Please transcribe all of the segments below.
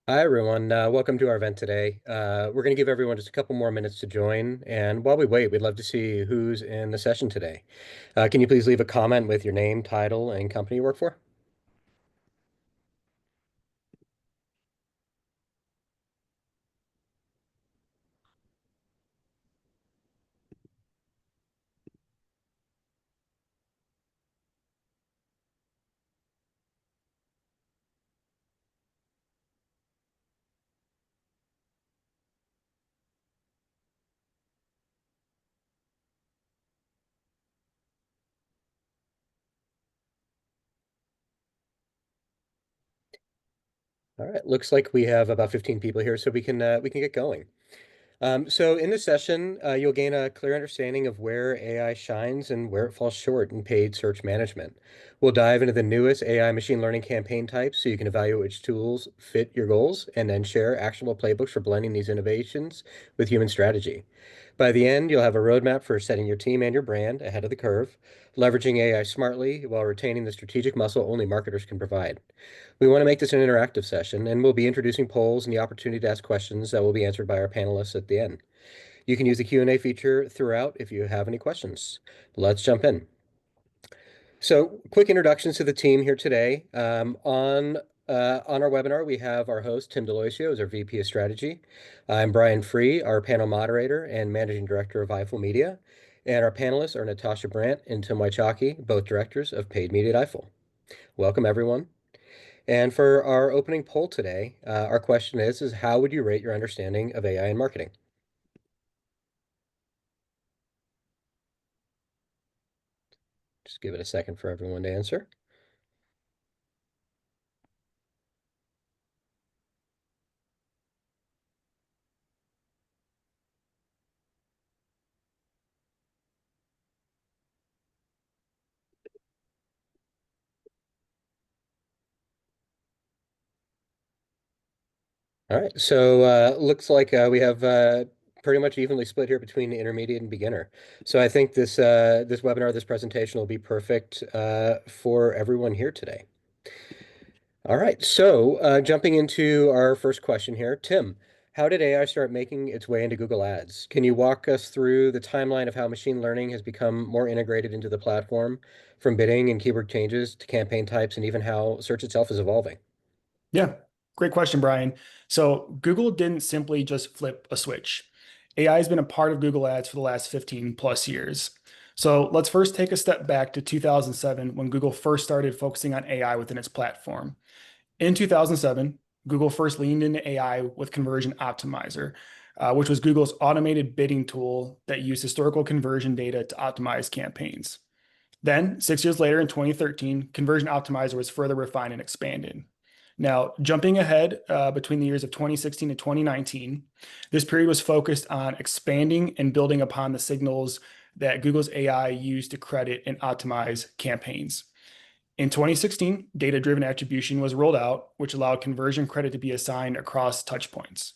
Hi, everyone. Welcome to our event today. We're going to give everyone just a couple more minutes to join. And while we wait, we'd love to see who's in the session today. Can you please leave a comment with your name, title, and company you work for? All right. Looks like we have about 15 people here, so we can get going. So in this session, you'll gain a clear understanding of where AI shines and where it falls short in paid search management. We'll dive into the newest AI machine learning campaign types so you can evaluate which tools fit your goals and then share actionable playbooks for blending these innovations with human strategy. By the end, you'll have a roadmap for setting your team and your brand ahead of the curve, leveraging AI smartly while retaining the strategic muscle only marketers can provide. We want to make this an interactive session, and we'll be introducing polls and the opportunity to ask questions that will be answered by our panelists at the end. You can use the Q&A feature throughout if you have any questions. Let's jump in. So, quick introductions to the team here today. On our webinar, we have our host, Tim Deloisio, as our VP of Strategy. I'm Brian Free, our panel moderator and Managing Director of Eyeful Media. And our panelists are Natasha Brandt and Tim Wyczocki, both directors of Paid Media at Eyeful. Welcome, everyone. And for our opening poll today, our question is how would you rate your understanding of AI in marketing? Just give it a second for everyone to answer. All right, so looks like we have pretty much evenly split here between the intermediate and beginner. So I think this webinar, this presentation will be perfect for everyone here today. All right, so jumping into our first question here, Tim, how did AI start making its way into Google Ads? Can you walk us through the timeline of how machine learning has become more integrated into the platform, from bidding and keyword changes to campaign types, and even how search itself is evolving? Yeah, great question, Brian. So Google didn't simply just flip a switch. AI has been a part of Google Ads for the last 15 plus years. So let's first take a step back to 2007 when Google first started focusing on AI within its platform. In 2007, Google first leaned into AI with Conversion Optimizer, which was Google's automated bidding tool that used historical conversion data to optimize campaigns. Then, 6 years later in 2013, Conversion Optimizer was further refined and expanded. Now, jumping ahead between the years of 2016 to 2019, this period was focused on expanding and building upon the signals that Google's AI used to credit and optimize campaigns. In 2016, data-driven attribution was rolled out, which allowed conversion credit to be assigned across touchpoints.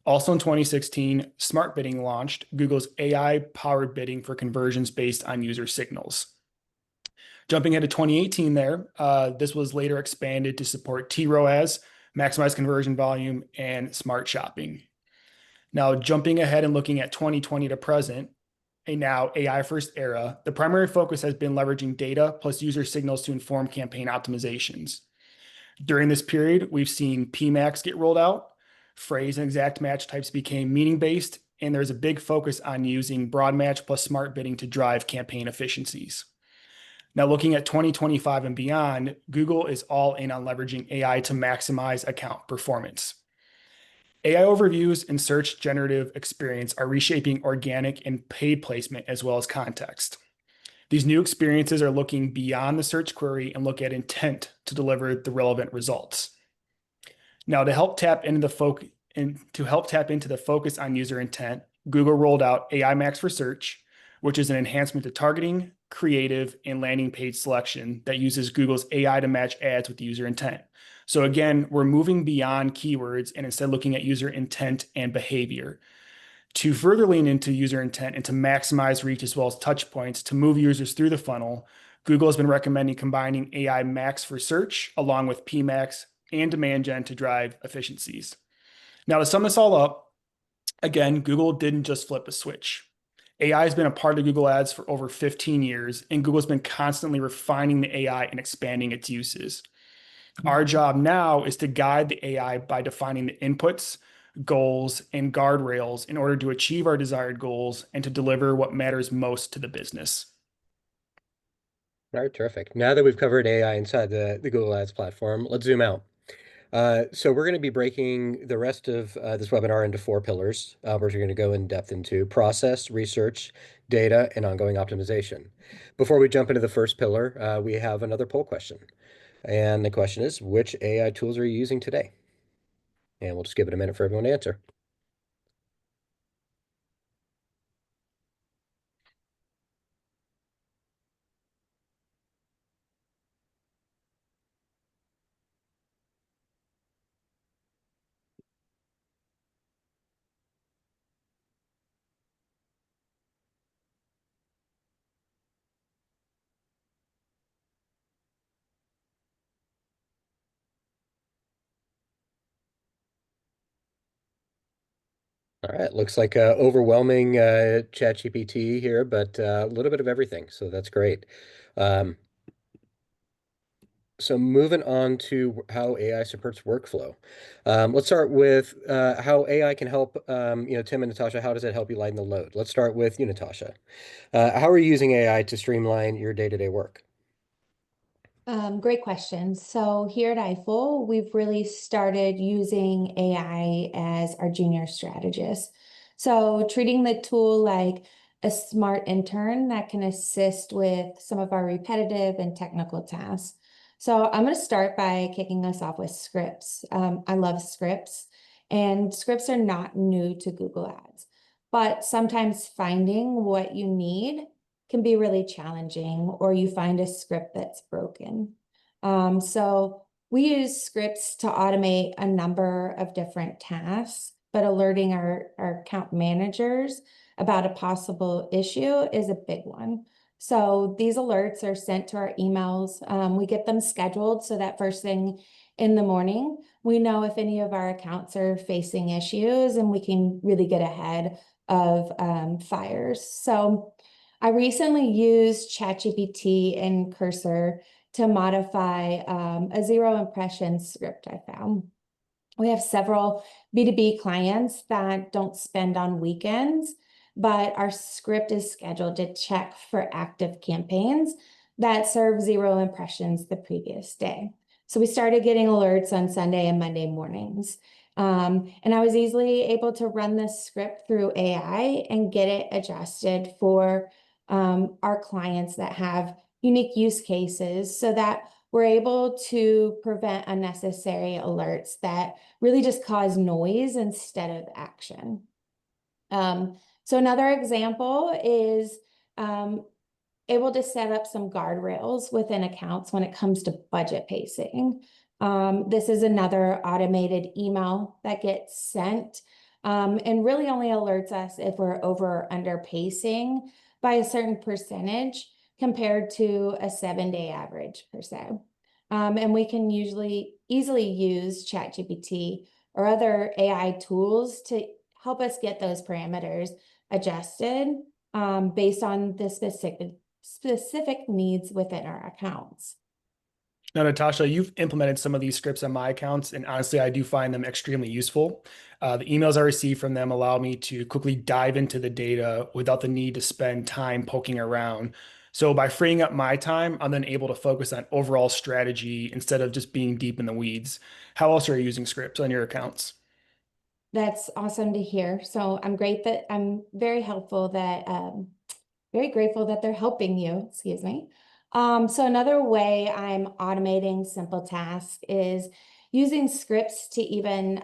Also in 2016, Smart Bidding launched, Google's AI-powered bidding for conversions based on user signals. Jumping into 2018 there, this was later expanded to support TROAS, maximize conversion volume, and smart shopping. Now, jumping ahead and looking at 2020 to present, a now AI first era, the primary focus has been leveraging data plus user signals to inform campaign optimizations. During this period, we've seen PMAX get rolled out, phrase and exact match types became meaning based, and there's a big focus on using broad match plus smart bidding to drive campaign efficiencies. Now, looking at 2025 and beyond, Google is all in on leveraging AI to maximize account performance. AI overviews and search generative experience are reshaping organic and paid placement as well as context. These new experiences are looking beyond the search query and look at intent to deliver the relevant results. Now, to help tap into the focus on user intent, Google rolled out AI Max for Search, which is an enhancement to targeting, creative, and landing page selection that uses Google's AI to match ads with user intent. So again, we're moving beyond keywords and instead looking at user intent and behavior. To further lean into user intent and to maximize reach as well as touch points to move users through the funnel, Google has been recommending combining AI Max for Search along with PMax and demand gen to drive efficiencies. Now, to sum this all up, again, Google didn't just flip a switch. AI has been a part of Google Ads for over 15 years, and Google's been constantly refining the AI and expanding its uses. Our job now is to guide the AI by defining the inputs, goals, and guardrails in order to achieve our desired goals and to deliver what matters most to the business. All right, terrific. Now that we've covered AI inside the Google Ads platform, let's zoom out. So we're going to be breaking the rest of this webinar into four pillars. We're going to go in depth into process, research, data, and ongoing optimization. Before we jump into the first pillar, we have another poll question. And the question is, which AI tools are you using today? And we'll just give it a minute for everyone to answer. All right, looks like overwhelming ChatGPT here, but a little bit of everything, so that's great. Um, so moving on to how AI supports workflow. Let's start with how AI can help, Tim and Natasha, how does it help you lighten the load? Let's start with you, Natasha. How are you using AI to streamline your day-to-day work? Great question. So here at Eyeful, we've really started using AI as our junior strategist. So treating the tool like a smart intern that can assist with some of our repetitive and technical tasks. So I'm going to start by kicking us off with scripts. I love scripts, and scripts are not new to Google Ads, but sometimes finding what you need can be really challenging, or you find a script that's broken. So we use scripts to automate a number of different tasks, but alerting our account managers about a possible issue is a big one. So these alerts are sent to our emails. We get them scheduled so that first thing in the morning, we know if any of our accounts are facing issues and we can really get ahead of fires. So I recently used ChatGPT and Cursor to modify a zero impression script I found. We have several B2B clients that don't spend on weekends, but our script is scheduled to check for active campaigns that serve zero impressions the previous day. So we started getting alerts on Sunday and Monday mornings. And I was easily able to run this script through AI and get it adjusted for our clients that have unique use cases so that we're able to prevent unnecessary alerts that really just cause noise instead of action. So another example is able to set up some guardrails within accounts when it comes to budget pacing. This is another automated email that gets sent and really only alerts us if we're over or under pacing by a certain percentage compared to a 7-day average per se. And we can usually easily use ChatGPT or other AI tools to help us get those parameters adjusted based on the specific needs within our accounts. Now, Natasha, you've implemented some of these scripts on my accounts, and honestly, I do find them extremely useful. The emails I receive from them allow me to quickly dive into the data without the need to spend time poking around. So by freeing up my time, I'm then able to focus on overall strategy instead of just being deep in the weeds. How else are you using scripts on your accounts? That's awesome to hear. So I'm very grateful that they're helping you, excuse me. So another way I'm automating simple tasks is using scripts to even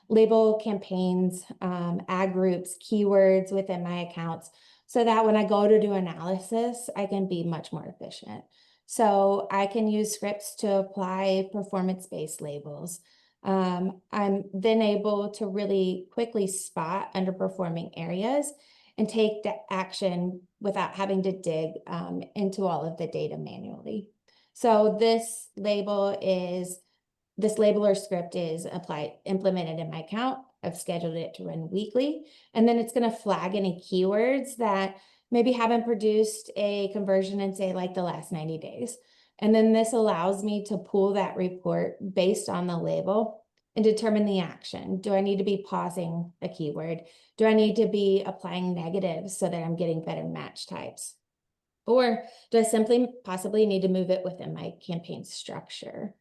label campaigns, ad groups, keywords within my accounts, so that when I go to do analysis, I can be much more efficient. So I can use scripts to apply performance-based labels. I'm then able to really quickly spot underperforming areas and take the action without having to dig into all of the data manually. So this label is this label or script is implemented in my account. I've scheduled it to run weekly, and then it's going to flag any keywords that maybe haven't produced a conversion in, say, like the last 90 days. And then this allows me to pull that report based on the label and determine the action. Do I need to be pausing a keyword? Do I need to be applying negatives so that I'm getting better match types? Or do I simply possibly need to move it within my campaign structure?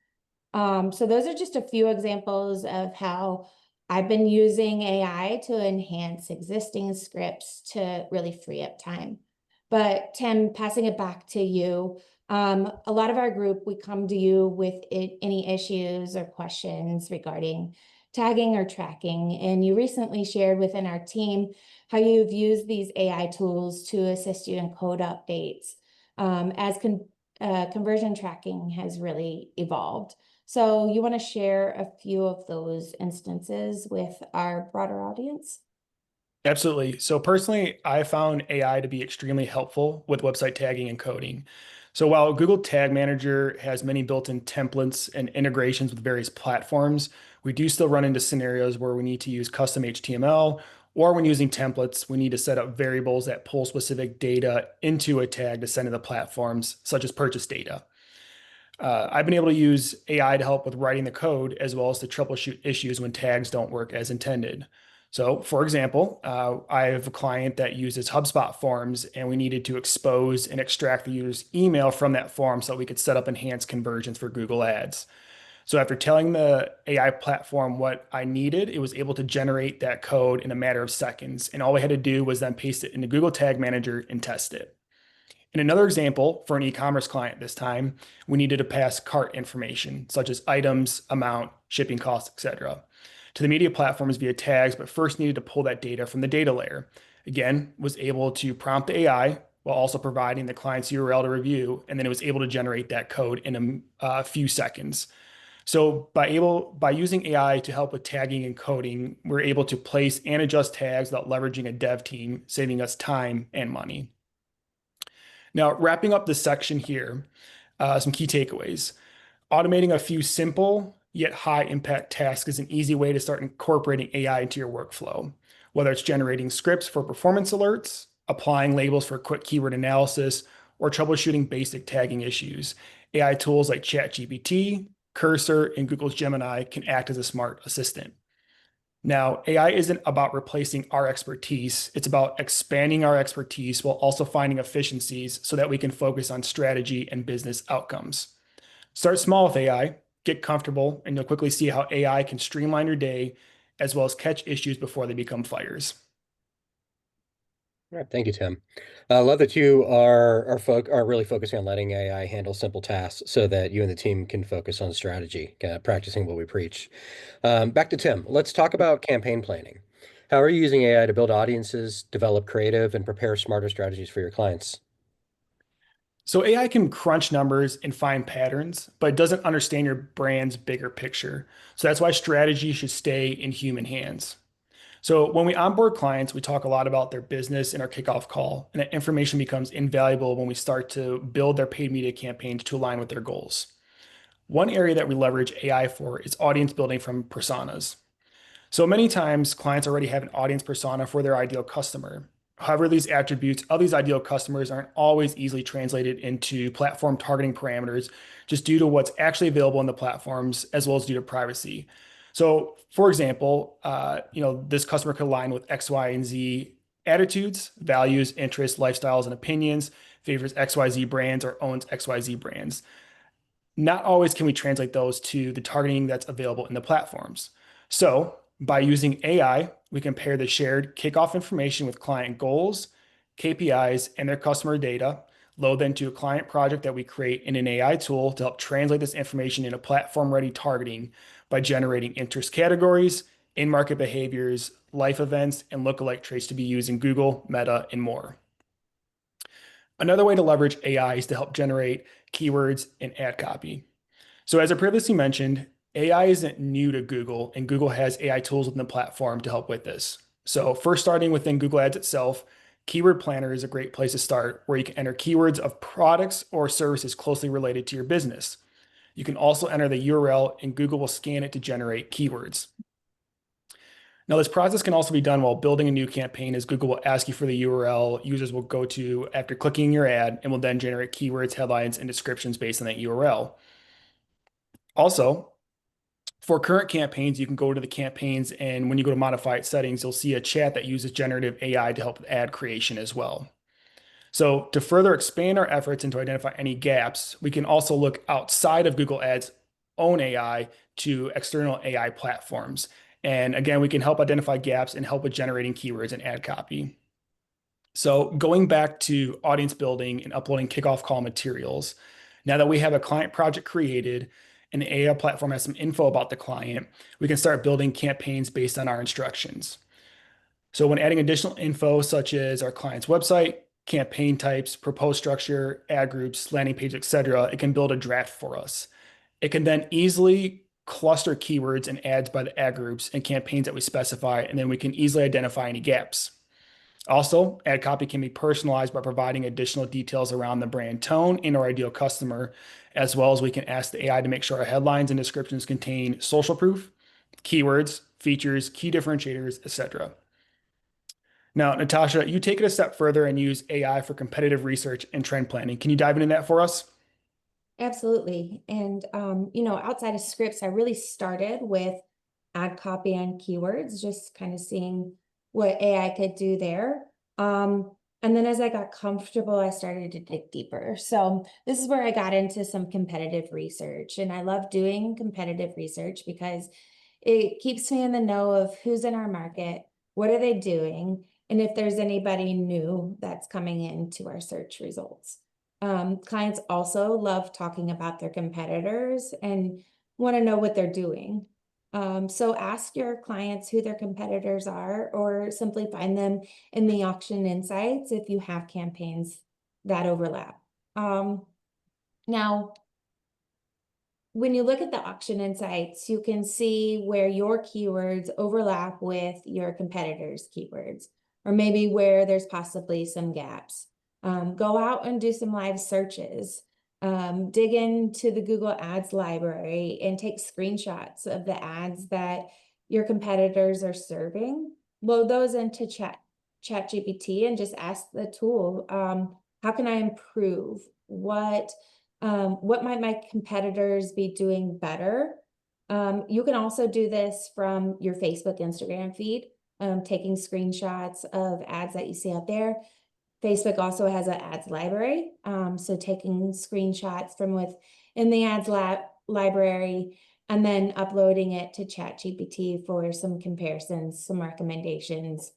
So those are just a few examples of how I've been using AI to enhance existing scripts to really free up time. But Tim, passing it back to you, a lot of our group, we come to you with any issues or questions regarding tagging or tracking. And you recently shared within our team how you've used these AI tools to assist you in code updates as conversion tracking has really evolved. So you want to share a few of those instances with our broader audience? Absolutely. So personally, I found AI to be extremely helpful with website tagging and coding. So while Google Tag Manager has many built-in templates and integrations with various platforms, we do still run into scenarios where we need to use custom HTML, or when using templates, we need to set up variables that pull specific data into a tag to send to the platforms, such as purchase data. I've been able to use AI to help with writing the code as well as to troubleshoot issues when tags don't work as intended. So, for example, I have a client that uses HubSpot forms, and we needed to expose and extract the user's email from that form so that we could set up enhanced conversions for Google Ads. So, after telling the AI platform what I needed, it was able to generate that code in a matter of seconds. And all we had to do was then paste it into Google Tag Manager and test it. In another example, for an e-commerce client this time, we needed to pass cart information such as items, amount, shipping costs, etc. to the media platforms via tags, but first needed to pull that data from the data layer. Again, was able to prompt the AI while also providing the client's URL to review, and then it was able to generate that code in a few seconds. So by using AI to help with tagging and coding, we're able to place and adjust tags without leveraging a dev team, saving us time and money. Now, wrapping up this section here, some key takeaways. Automating a few simple yet high impact tasks is an easy way to start incorporating AI into your workflow, whether it's generating scripts for performance alerts, applying labels for quick keyword analysis, or troubleshooting basic tagging issues. AI tools like ChatGPT, Cursor, and Google's Gemini can act as a smart assistant. Now, AI isn't about replacing our expertise. It's about expanding our expertise while also finding efficiencies so that we can focus on strategy and business outcomes. Start small with AI, get comfortable, and you'll quickly see how AI can streamline your day as well as catch issues before they become fires. All right, thank you, Tim. I love that you are really focusing on letting AI handle simple tasks so that you and the team can focus on strategy, practicing what we preach. Back to Tim. Let's talk about campaign planning. How are you using AI to build audiences, develop creative, and prepare smarter strategies for your clients? So AI can crunch numbers and find patterns, but it doesn't understand your brand's bigger picture. So that's why strategy should stay in human hands. So when we onboard clients, we talk a lot about their business in our kickoff call, and that information becomes invaluable when we start to build their paid media campaigns to align with their goals. One area that we leverage AI for is audience building from personas. So many times clients already have an audience persona for their ideal customer. However, these attributes of these ideal customers aren't always easily translated into platform targeting parameters just due to what's actually available in the platforms as well as due to privacy. So for example, this customer could align with X, Y, and Z attitudes, values, interests, lifestyles, and opinions, favors XYZ brands or owns XYZ brands. Not always can we translate those to the targeting that's available in the platforms. So by using AI, we compare the shared kickoff information with client goals, KPIs, and their customer data, load them to a client project that we create in an AI tool to help translate this information into platform-ready targeting by generating interest categories, in-market behaviors, life events, and lookalike traits to be used in Google, Meta, and more. Another way to leverage AI is to help generate keywords and ad copy. So as I previously mentioned, AI isn't new to Google, and Google has AI tools within the platform to help with this. So first, starting within Google Ads itself, Keyword Planner is a great place to start where you can enter keywords of products or services closely related to your business. You can also enter the URL and Google will scan it to generate keywords. Now, this process can also be done while building a new campaign, as Google will ask you for the URL users will go to after clicking your ad and will then generate keywords, headlines, and descriptions based on that URL. Also, for current campaigns, you can go to the campaigns, and when you go to modify settings, you'll see a chat that uses generative AI to help with ad creation as well. So to further expand our efforts and to identify any gaps, we can also look outside of Google Ads' own AI to external AI platforms. And again, we can help identify gaps and help with generating keywords and ad copy. So going back to audience building and uploading kickoff call materials, now that we have a client project created and the AI platform has some info about the client, we can start building campaigns based on our instructions. So when adding additional info such as our client's website, campaign types, proposed structure, ad groups, landing page, etc., it can build a draft for us. It can then easily cluster keywords and ads by the ad groups and campaigns that we specify, and then we can easily identify any gaps. Also, ad copy can be personalized by providing additional details around the brand tone and our ideal customer, as well as we can ask the AI to make sure our headlines and descriptions contain social proof, keywords, features, key differentiators, etc. Now, Natasha, you take it a step further and use AI for competitive research and trend planning. Can you dive into that for us? Absolutely. And, outside of scripts, I really started with ad copy and keywords, just kind of seeing what AI could do there. And then as I got comfortable, I started to dig deeper. So this is where I got into some competitive research. And I love doing competitive research because it keeps me in the know of who's in our market, what are they doing, and if there's anybody new that's coming into our search results. Clients also love talking about their competitors and want to know what they're doing. So ask your clients who their competitors are, or simply find them in the auction insights if you have campaigns that overlap. Now, when you look at the auction insights, you can see where your keywords overlap with your competitors' keywords, or maybe where there's possibly some gaps. Go out and do some live searches. Dig into the Google Ads library and take screenshots of the ads that your competitors are serving. Load those into ChatGPT and just ask the tool, how can I improve? What might my competitors be doing better? You can also do this from your Facebook, Instagram feed, taking screenshots of ads that you see out there. Facebook also has an ads library. So taking screenshots from within the ads library and then uploading it to ChatGPT for some comparisons, some recommendations,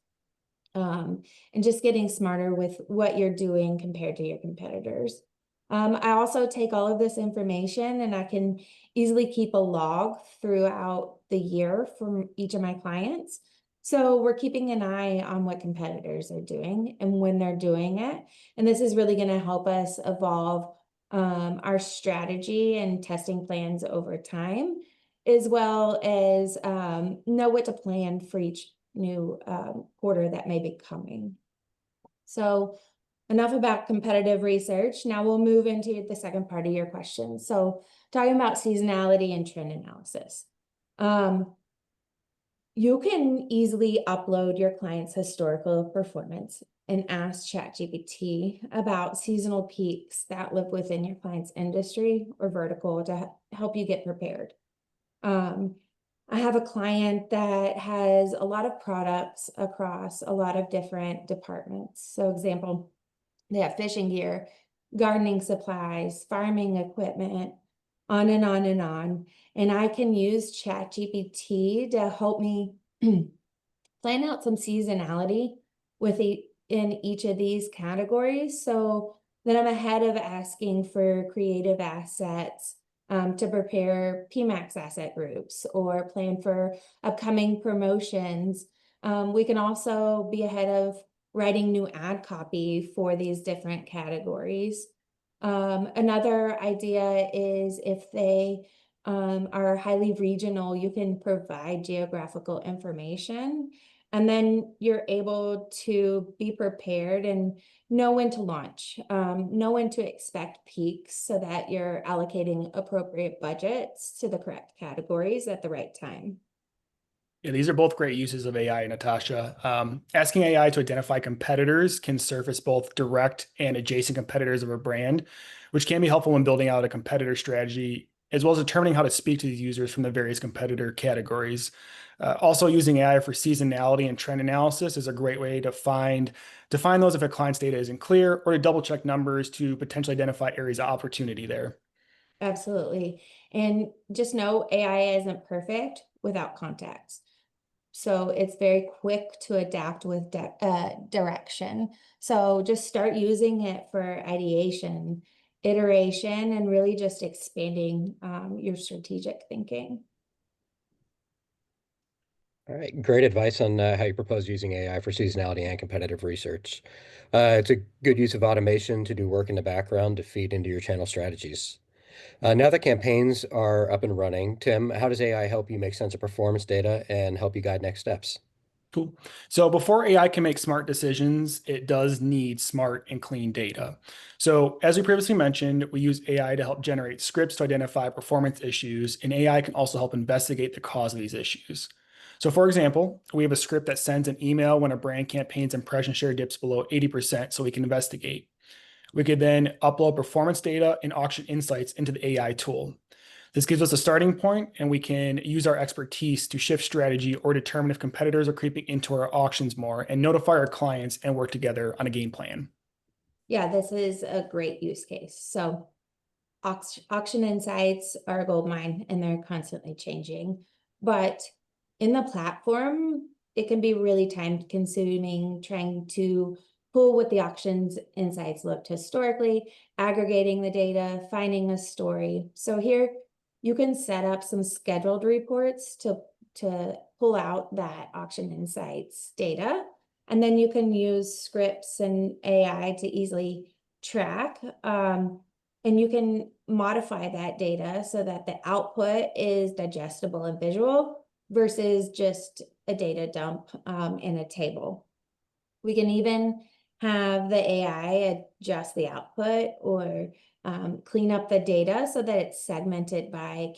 and just getting smarter with what you're doing compared to your competitors. I also take all of this information and I can easily keep a log throughout the year from each of my clients. So we're keeping an eye on what competitors are doing and when they're doing it. And this is really going to help us evolve our strategy and testing plans over time, as well as know what to plan for each new quarter that may be coming. So enough about competitive research. Now we'll move into the second part of your question. So talking about seasonality and trend analysis. You can easily upload your client's historical performance and ask ChatGPT about seasonal peaks that live within your client's industry or vertical to help you get prepared. I have a client that has a lot of products across a lot of different departments. So example, they have fishing gear, gardening supplies, farming equipment, on and on and on. And I can use ChatGPT to help me plan out some seasonality in each of these categories. So then I'm ahead of asking for creative assets to prepare PMAX asset groups or plan for upcoming promotions. We can also be ahead of writing new ad copy for these different categories. Another idea is if they are highly regional, you can provide geographical information And then you're able to be prepared and know when to launch, know when to expect peaks so that you're allocating appropriate budgets to the correct categories at the right time. Yeah, these are both great uses of AI, Natasha. Asking AI to identify competitors can surface both direct and adjacent competitors of a brand, which can be helpful when building out a competitor strategy, as well as determining how to speak to these users from the various competitor categories. Also, using AI for seasonality and trend analysis is a great way to find those if a client's data isn't clear, or to double check numbers to potentially identify areas of opportunity there. Absolutely. And just know AI isn't perfect without context. So it's very quick to adapt with direction. So just start using it for ideation, iteration, and really just expanding your strategic thinking. All right, great advice on how you propose using AI for seasonality and competitive research. It's a good use of automation to do work in the background to feed into your channel strategies. Now that campaigns are up and running, Tim, how does AI help you make sense of performance data and help you guide next steps? Cool. So before AI can make smart decisions, it does need smart and clean data. So as we previously mentioned, we use AI to help generate scripts to identify performance issues, and AI can also help investigate the cause of these issues. So for example, we have a script that sends an email when a brand campaign's impression share dips below 80%, so we can investigate. We could then upload performance data and auction insights into the AI tool. This gives us a starting point, and we can use our expertise to shift strategy or determine if competitors are creeping into our auctions more and notify our clients and work together on a game plan. Yeah, this is a great use case. So auction insights are a gold mine and they're constantly changing. But in the platform, it can be really time consuming trying to pull what the auctions insights looked historically, aggregating the data, finding a story. So here you can set up some scheduled reports to pull out that auction insights data. And then you can use scripts and AI to easily track. And you can modify that data so that the output is digestible and visual versus just a data dump in a table. We can even have the AI adjust the output or clean up the data so that it's segmented by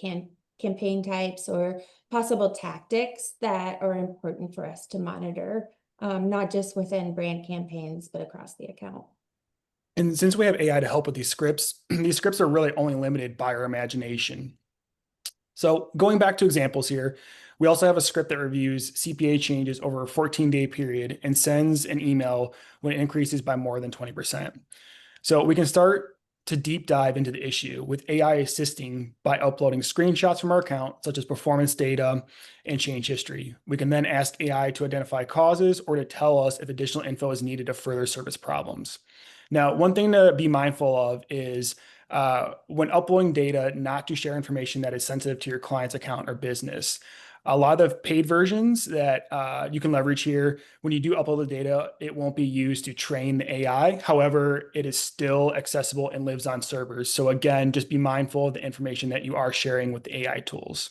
campaign types or possible tactics that are important for us to monitor, not just within brand campaigns, but across the account. And since we have AI to help with these scripts, these scripts are really only limited by our imagination. So going back to examples here, we also have a script that reviews CPA changes over a 14-day period and sends an email when it increases by more than 20%. So we can start to deep dive into the issue with AI assisting by uploading screenshots from our account, such as performance data and change history. We can then ask AI to identify causes or to tell us if additional info is needed to further service problems. Now, one thing to be mindful of is when uploading data, not to share information that is sensitive to your client's account or business. A lot of paid versions that you can leverage here, when you do upload the data, it won't be used to train the AI. However, it is still accessible and lives on servers. So again, just be mindful of the information that you are sharing with the AI tools.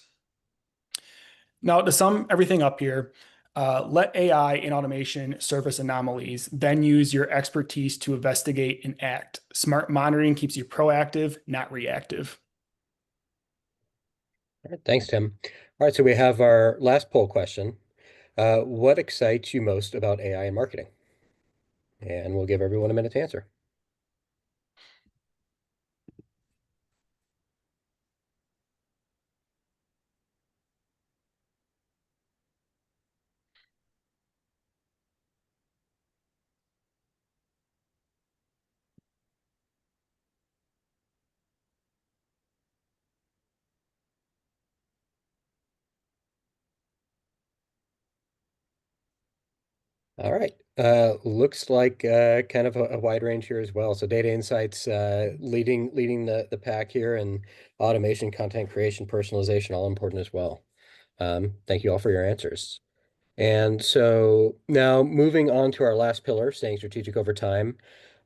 Now, to sum everything up here, let AI and automation surface anomalies, then use your expertise to investigate and act. Smart monitoring keeps you proactive, not reactive. All right, thanks, Tim. All right, so we have our last poll question. What excites you most about AI and marketing? And we'll give everyone a minute to answer. All right. Looks like kind of a wide range here as well. So data insights leading the pack here, and automation, content creation, personalization, all important as well. Thank you all for your answers. And so now moving on to our last pillar, staying strategic over time.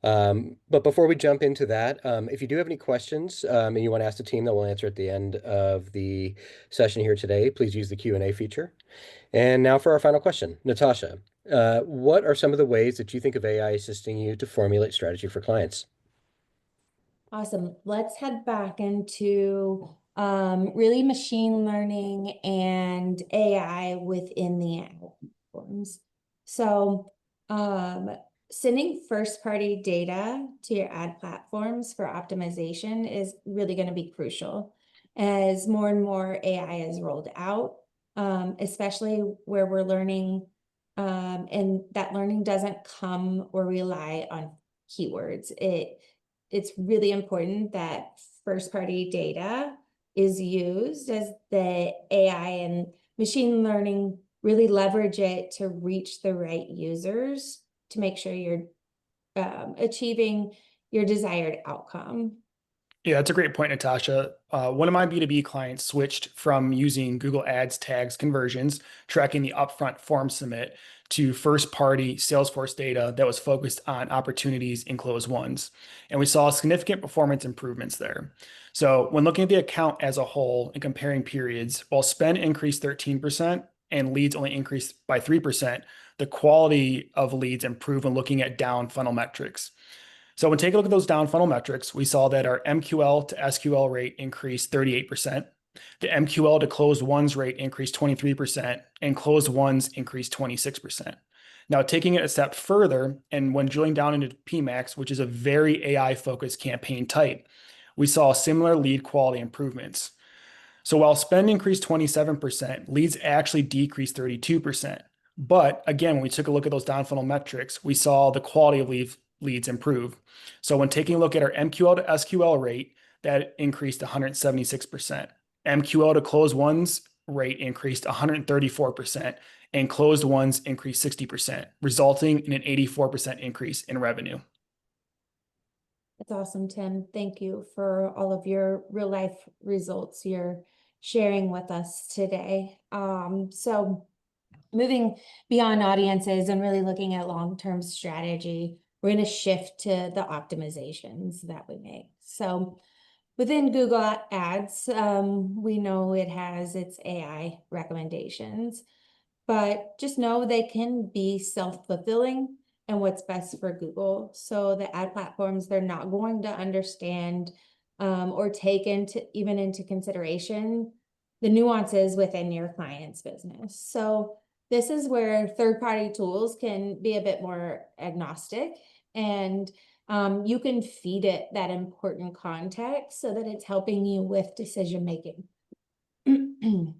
But before we jump into that, if you do have any questions and you want to ask the team that we'll answer at the end of the session here today, please use the Q&A feature. And now for our final question. Natasha, what are some of the ways that you think of AI assisting you to formulate strategy for clients? Awesome. Let's head back into really machine learning and AI within the ad platforms. So sending first-party data to your ad platforms for optimization is really going to be crucial as more and more AI is rolled out, especially where we're learning, and that learning doesn't come or rely on keywords. It's really important that first-party data is used as the AI and machine learning really leverage it to reach the right users to make sure you're achieving your desired outcome. Yeah, that's a great point, Natasha. One of my B2B clients switched from using Google Ads tags conversions, tracking the upfront form submit, to first-party Salesforce data that was focused on opportunities in closed ones. And we saw significant performance improvements there. So when looking at the account as a whole and comparing periods, while spend increased 13% and leads only increased by 3%, the quality of leads improved when looking at down funnel metrics. So when taking a look at those down funnel metrics, we saw that our MQL to SQL rate increased 38%. The MQL to closed ones rate increased 23%, and closed ones increased 26%. Now, taking it a step further, and when drilling down into PMAX, which is a very AI-focused campaign type, we saw similar lead quality improvements. So while spend increased 27%, leads actually decreased 32%. But again, when we took a look at those down funnel metrics, we saw the quality of leads improve. So when taking a look at our MQL to SQL rate, that increased 176%. MQL to closed ones rate increased 134%, and closed ones increased 60%, resulting in an 84% increase in revenue. That's awesome, Tim. Thank you for all of your real life results you're sharing with us today. So moving beyond audiences and really looking at long-term strategy, we're going to shift to the optimizations that we make. So within Google Ads, we know it has its AI recommendations, but just know they can be self-fulfilling and what's best for Google. So the ad platforms, they're not going to understand or take into consideration the nuances within your client's business. So this is where third-party tools can be a bit more agnostic, and you can feed it that important context so that it's helping you with decision making.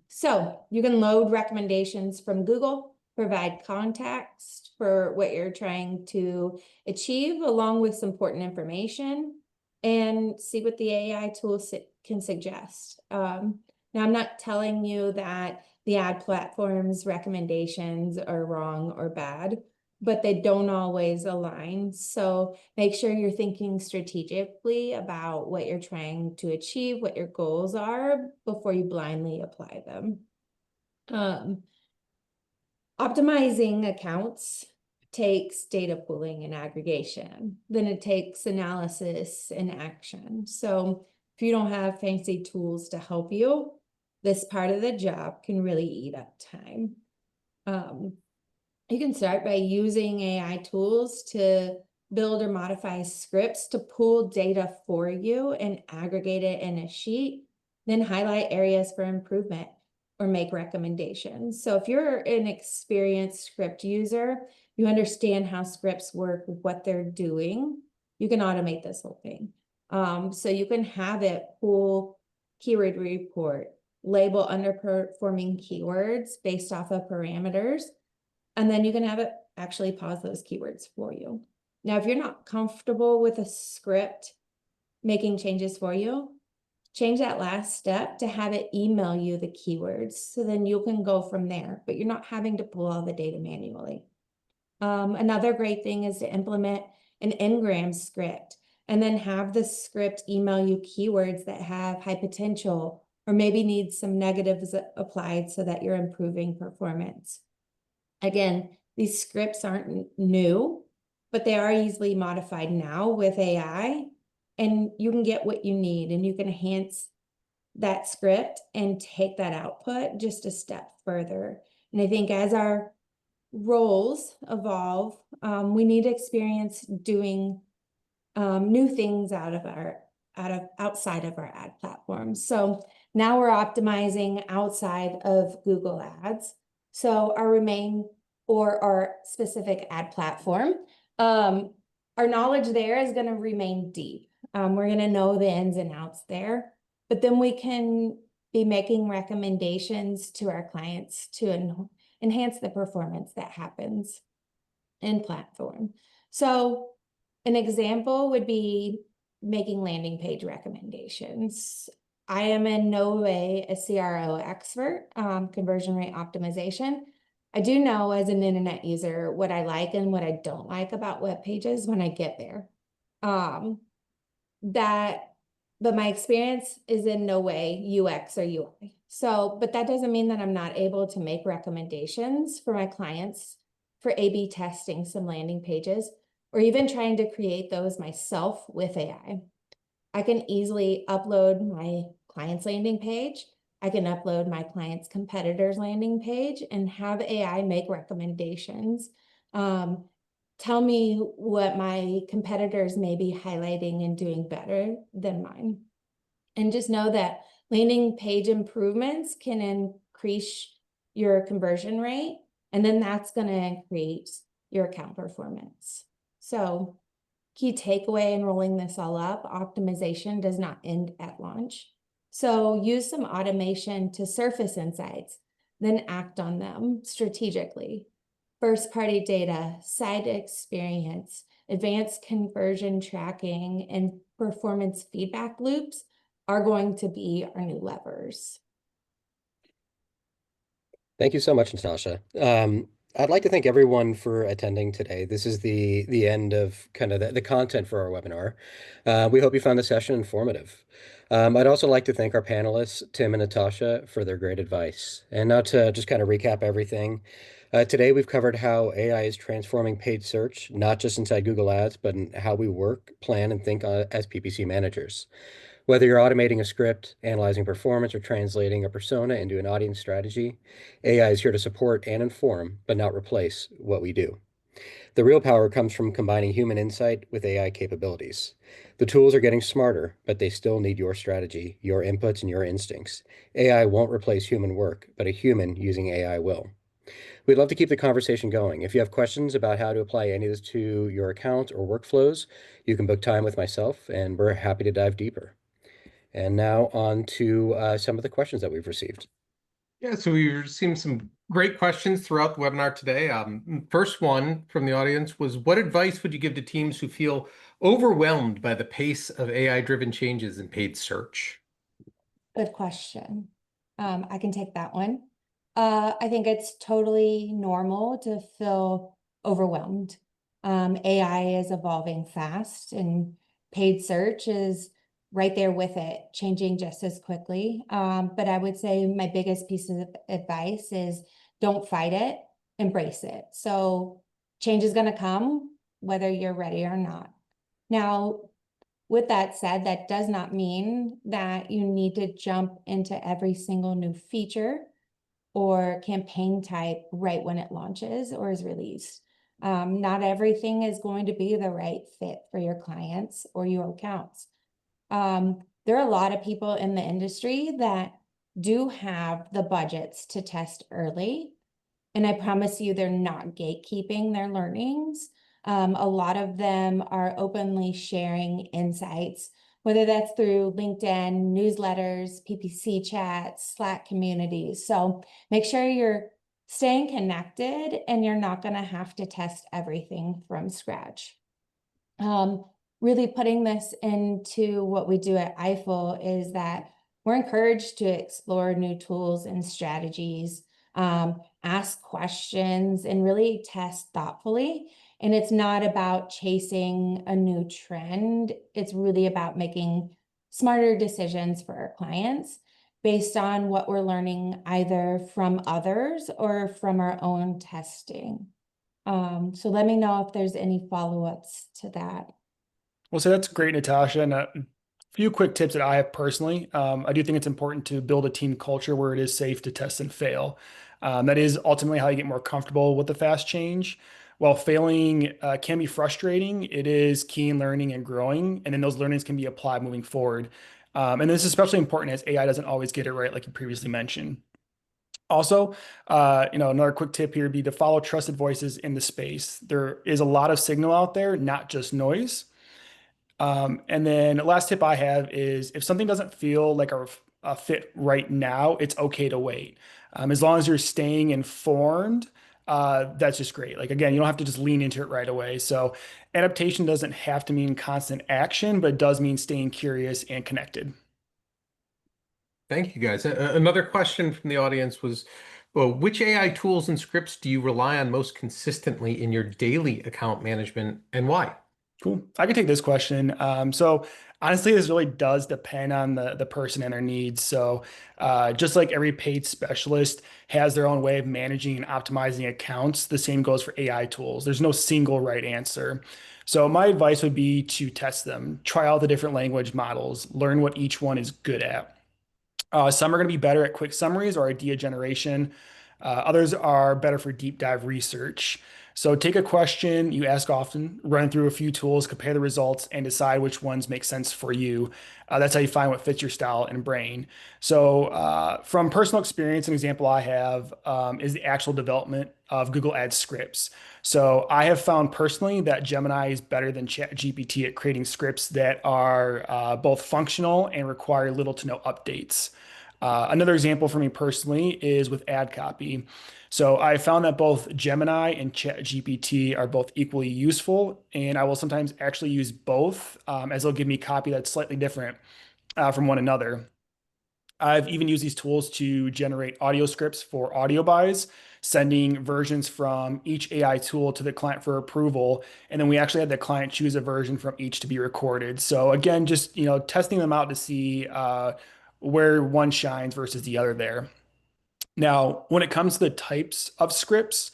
So you can load recommendations from Google, provide context for what you're trying to achieve, along with some important information, and see what the AI tool can suggest. Now, I'm not telling you that the ad platform's recommendations are wrong or bad, but they don't always align. So make sure you're thinking strategically about what you're trying to achieve, what your goals are before you blindly apply them. Optimizing accounts takes data pooling and aggregation. Then it takes analysis and action. So if you don't have fancy tools to help you, this part of the job can really eat up time. You can start by using AI tools to build or modify scripts to pull data for you and aggregate it in a sheet, then highlight areas for improvement or make recommendations. So if you're an experienced script user, you understand how scripts work, what they're doing, you can automate this whole thing. So you can have it pull keyword report, label underperforming keywords based off of parameters, and then you can have it actually pause those keywords for you. Now, if you're not comfortable with a script making changes for you, change that last step to have it email you the keywords. So then you can go from there, but you're not having to pull all the data manually. Another great thing is to implement an Ngram script and then have the script email you keywords that have high potential or maybe need some negatives applied so that you're improving performance. Again, these scripts aren't new. but they are easily modified now with AI, and you can get what you need, and you can enhance that script and take that output just a step further. And I think as our roles evolve, we need experience doing new things outside of our ad platforms. So now we're optimizing outside of Google Ads. So our specific ad platform, our knowledge there is going to remain deep. We're going to know the ins and outs there, but then we can be making recommendations to our clients to enhance the performance that happens in platform. So an example would be making landing page recommendations. I am in no way a CRO expert, conversion rate optimization. I do know as an internet user what I like and what I don't like about web pages when I get there. But my experience is in no way UX or UI. So, but that doesn't mean that I'm not able to make recommendations for my clients for A/B testing some landing pages, or even trying to create those myself with AI. I can easily upload my client's landing page. I can upload my client's competitor's landing page and have AI make recommendations. Tell me what my competitors may be highlighting and doing better than mine. And just know that landing page improvements can increase your conversion rate, and then that's going to increase your account performance. So key takeaway in rolling this all up, optimization does not end at launch. So use some automation to surface insights, then act on them strategically. First-party data, site experience, advanced conversion tracking, and performance feedback loops are going to be our new levers. Thank you so much, Natasha. I'd like to thank everyone for attending today. This is the end of kind of the content for our webinar. We hope you found the session informative. I'd also like to thank our panelists, Tim and Natasha, for their great advice. And now to just kind of recap everything. Today, we've covered how AI is transforming paid search, not just inside Google Ads, but in how we work, plan, and think as PPC managers. Whether you're automating a script, analyzing performance, or translating a persona into an audience strategy, AI is here to support and inform, but not replace what we do. The real power comes from combining human insight with AI capabilities. The tools are getting smarter, but they still need your strategy, your inputs, and your instincts. AI won't replace human work, but a human using AI will. We'd love to keep the conversation going. If you have questions about how to apply any of this to your account or workflows, you can book time with myself, and we're happy to dive deeper. And now on to some of the questions that we've received. Yeah, so we've received some great questions throughout the webinar today. First one from the audience was, what advice would you give to teams who feel overwhelmed by the pace of AI-driven changes in paid search? Good question. I can take that one. I think it's totally normal to feel overwhelmed. AI is evolving fast, and paid search is right there with it, changing just as quickly. But I would say my biggest piece of advice is don't fight it, embrace it. So change is going to come whether you're ready or not. Now, with that said, that does not mean that you need to jump into every single new feature or campaign type right when it launches or is released. Not everything is going to be the right fit for your clients or your accounts. There are a lot of people in the industry that do have the budgets to test early, and I promise you they're not gatekeeping their learnings. A lot of them are openly sharing insights, whether that's through LinkedIn, newsletters, PPC chats, Slack communities. So make sure you're staying connected and you're not going to have to test everything from scratch. Really putting this into what we do at Eyeful is that we're encouraged to explore new tools and strategies, ask questions, and really test thoughtfully. And it's not about chasing a new trend. It's really about making smarter decisions for our clients based on what we're learning either from others or from our own testing. So let me know if there's any follow-ups to that. Well, so that's great, Natasha. And a few quick tips that I have personally. I do think it's important to build a team culture where it is safe to test and fail. That is ultimately how you get more comfortable with the fast change. While failing can be frustrating, it is key in learning and growing, and then those learnings can be applied moving forward. And this is especially important as AI doesn't always get it right, like you previously mentioned. Also, another quick tip here would be to follow trusted voices in the space. There is a lot of signal out there, not just noise. And then last tip I have is if something doesn't feel like a fit right now, it's okay to wait. As long as you're staying informed, that's just great. Like again, you don't have to just lean into it right away. So adaptation doesn't have to mean constant action, but it does mean staying curious and connected. Thank you, guys. Another question from the audience was, well, which AI tools and scripts do you rely on most consistently in your daily account management and why? Cool. I can take this question. So honestly, this really does depend on the person and their needs. So just like every paid specialist has their own way of managing and optimizing accounts, the same goes for AI tools. There's no single right answer. So my advice would be to test them, try all the different language models, learn what each one is good at. Some are going to be better at quick summaries or idea generation. Others are better for deep dive research. So take a question you ask often, run through a few tools, compare the results, and decide which ones make sense for you. That's how you find what fits your style and brain. So from personal experience, an example I have is the actual development of Google Ads scripts. So I have found personally that Gemini is better than ChatGPT at creating scripts that are both functional and require little to no updates. Another example for me personally is with ad copy. So I found that both Gemini and ChatGPT are both equally useful, and I will sometimes actually use both as they'll give me copy that's slightly different from one another. I've even used these tools to generate audio scripts for audio buys, sending versions from each AI tool to the client for approval. And then we actually had the client choose a version from each to be recorded. So again, just testing them out to see where one shines versus the other there. Now, when it comes to the types of scripts,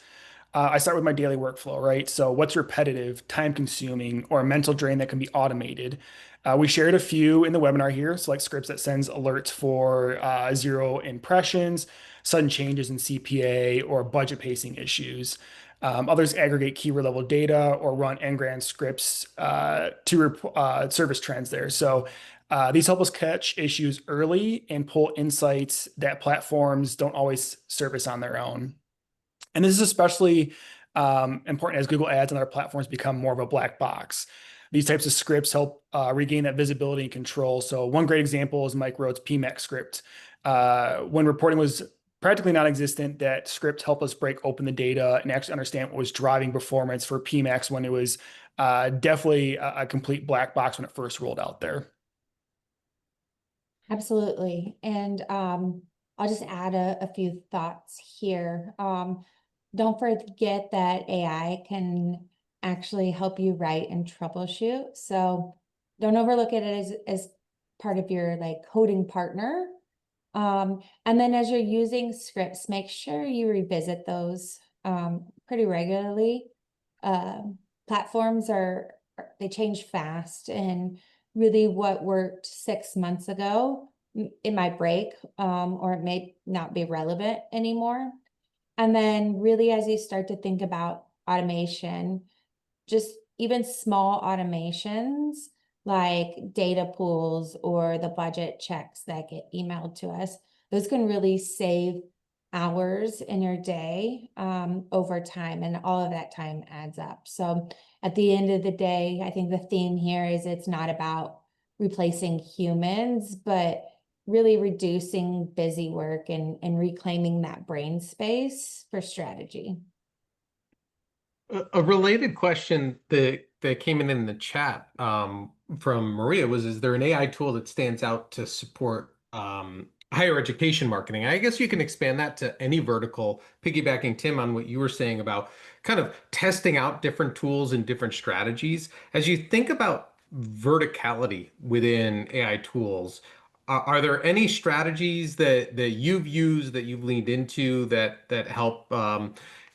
I start with my daily workflow, right? So, what's repetitive, time consuming, or a mental drain that can be automated? We shared a few in the webinar here, so like scripts that sends alerts for zero impressions, sudden changes in CPA, or budget pacing issues. Others aggregate keyword level data or run ngram scripts to service trends there. So, these help us catch issues early and pull insights that platforms don't always surface on their own. And this is especially important as Google Ads and other platforms become more of a black box. These types of scripts help regain that visibility and control. So one great example is Mike Rowe's PMAX script. When reporting was practically non-existent, that script helped us break open the data and actually understand what was driving performance for PMAX when it was definitely a complete black box when it first rolled out there. Absolutely. And I'll just add a few thoughts here. Don't forget that AI can actually help you write and troubleshoot. So don't overlook it as part of your like coding partner. And then as you're using scripts, make sure you revisit those pretty regularly. Platforms they change fast, and really what worked 6 months ago, it might break or it may not be relevant anymore. And then really as you start to think about automation, just even small automations like data pools or the budget checks that get emailed to us, those can really save hours in your day over time, and all of that time adds up. So at the end of the day, I think the theme here is it's not about replacing humans, but really reducing busy work and reclaiming that brain space for strategy. A related question that came in the chat from Maria was, is there an AI tool that stands out to support higher education marketing? I guess you can expand that to any vertical, piggybacking Tim on what you were saying about kind of testing out different tools and different strategies. As you think about verticality within AI tools, are there any strategies that you've used, that you've leaned into, that help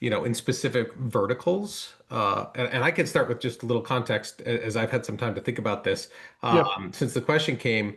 in specific verticals. And I can start with just a little context as I've had some time to think about this Yep. since the question came.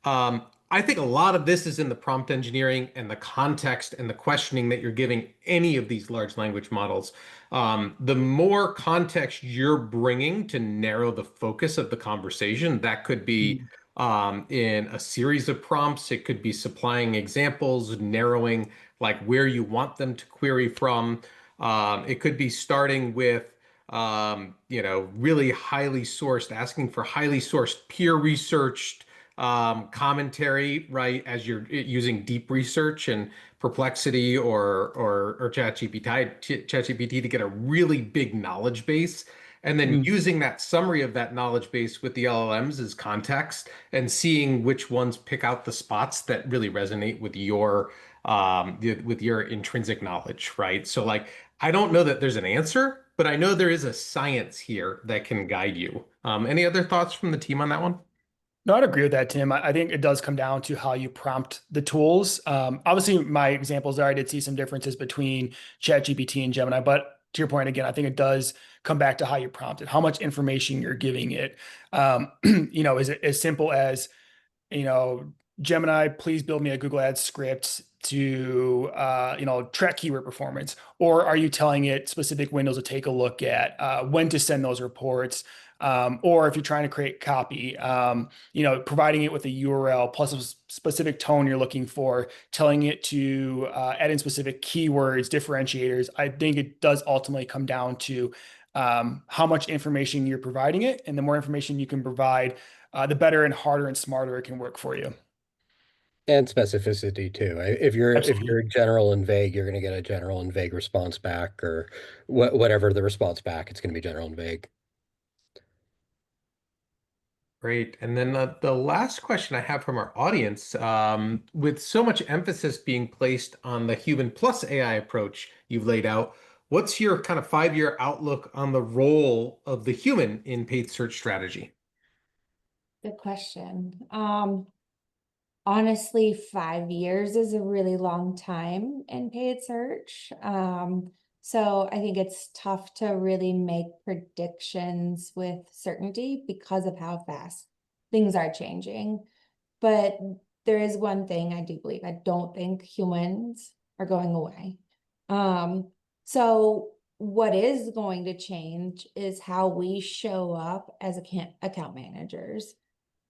I think a lot of this is in the prompt engineering and the context and the questioning that you're giving any of these large language models. The more context you're bringing to narrow the focus of the conversation, that could be Mhm. in a series of prompts. It could be supplying examples, narrowing like where you want them to query from. It could be starting with really highly sourced, asking for highly sourced, peer researched commentary, right? As you're using deep research and Perplexity or ChatGPT to get a really big knowledge base, and then Mhm. using that summary of that knowledge base with the LLMs as context and seeing which ones pick out the spots that really resonate with your intrinsic knowledge, right? So like I don't know that there's an answer, but I know there is a science here that can guide you. Any other thoughts from the team on that one? No, I'd agree with that, Tim. I think it does come down to how you prompt the tools. Obviously, my examples there, I did see some differences between ChatGPT and Gemini, but to your point again, I think it does come back to how you prompt it, how much information you're giving it. Is it as simple as you know, Gemini, please build me a Google Ads script to, track keyword performance? Or are you telling it specific windows to take a look at, when to send those reports? Or if you're trying to create copy, providing it with a URL plus a specific tone you're looking for, telling it to add in specific keywords, differentiators. I think it does ultimately come down to how much information you're providing it. And the more information you can provide, the better and harder and smarter it can work for you. And specificity too. If you're Absolutely. general and vague, you're going to get a general and vague response back, or whatever the response back, it's going to be general and vague. Great. And then the last question I have from our audience, with so much emphasis being placed on the human plus AI approach you've laid out, what's your kind of 5-year outlook on the role of the human in paid search strategy? Good question. Honestly, 5 years is a really long time in paid search. So I think it's tough to really make predictions with certainty because of how fast things are changing. But there is one thing I do believe. I don't think humans are going away. So what is going to change is how we show up as account managers.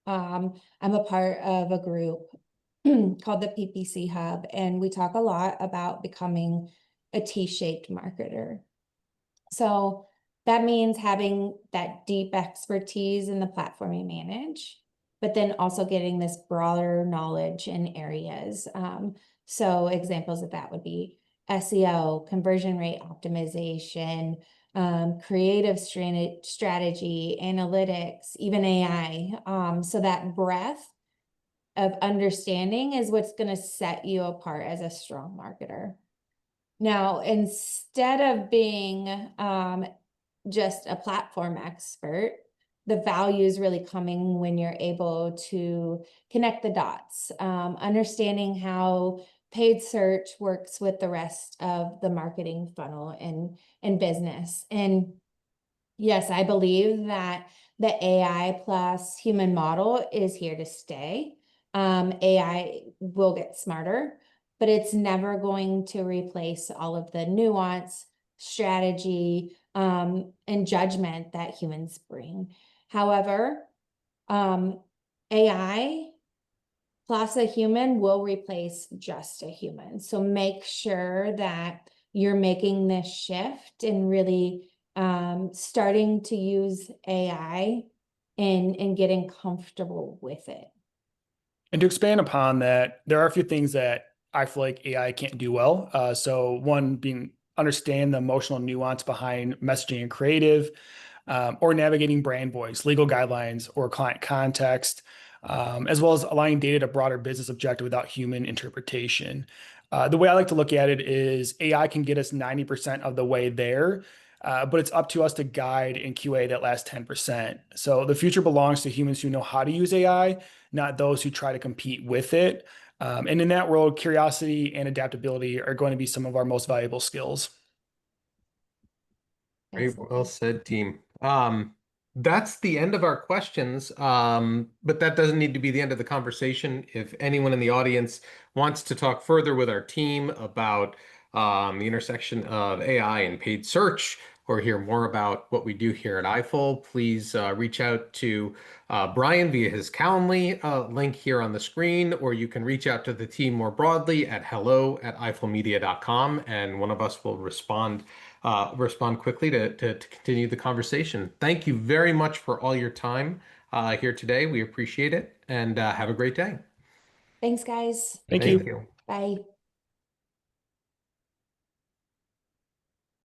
I'm a part of a group called the PPC Hub, and we talk a lot about becoming a T-shaped marketer. So that means having that deep expertise in the platform you manage, but then also getting this broader knowledge in areas. So examples of that would be SEO, conversion rate optimization, creative strategy, analytics, even AI. So that breadth of understanding is what's going to set you apart as a strong marketer. Now, instead of being just a platform expert, the value is really coming when you're able to connect the dots, understanding how paid search works with the rest of the marketing funnel and business. And yes, I believe that the AI plus human model is here to stay. AI will get smarter, but it's never going to replace all of the nuance, strategy, and judgment that humans bring. However, AI plus a human will replace just a human. So make sure that you're making this shift and really starting to use AI and getting comfortable with it. And to expand upon that, there are a few things that I feel like AI can't do well. So one being understand the emotional nuance behind messaging and creative, or navigating brand voice, legal guidelines, or client context, as well as aligning data to broader business objective without human interpretation. The way I like to look at it is AI can get us 90% of the way there, but it's up to us to guide and QA that last 10%. So the future belongs to humans who know how to use AI, not those who try to compete with it. And in that world, curiosity and adaptability are going to be some of our most valuable skills. Very Excellent. well said, team. That's the end of our questions, but that doesn't need to be the end of the conversation. If anyone in the audience wants to talk further with our team about the intersection of AI and paid search, or hear more about what we do here at Eyeful, please reach out to Brian via his Calendly link here on the screen, or you can reach out to the team more broadly at hello@eyefulmedia.com, and one of us will respond quickly to continue the conversation. Thank you very much for all your time here today. We appreciate it, and have a great day. Thanks, guys. Thank Thank you. you. Bye.